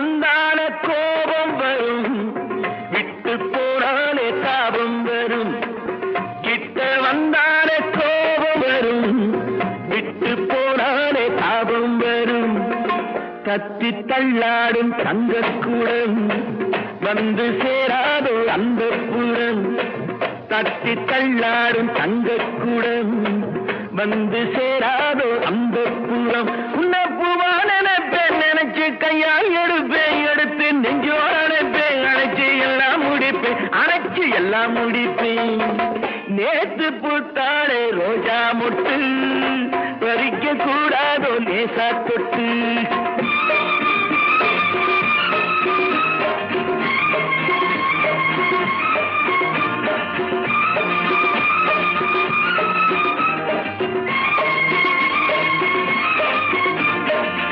வந்தான கோபம் வரும், விட்டு போனாலே தாபம் வரும். கிட்ட வந்தான கோபம் வரும், விட்டு போனாலே தாபம் வரும். கத்தி தள்ளாடும் தங்கக்கூடம் வந்து சேராதோ அந்த புறம். தத்தி தள்ளாடும் தங்கக்கூடம் வந்து சேராதோ அந்த புறம். உன்ன பூவான நினைச்சு கையால் எடுப்பேன், எடுத்து நெஞ்சோட அணைப்பேன், அணைச்சு எல்லாம் முடிப்பேன், அணைச்சு எல்லாம் முடிப்பேன். நேத்து பூத்தாளே ரோஜா மொட்டு பறிக்க கூடாதோ லேசா தொட்டு.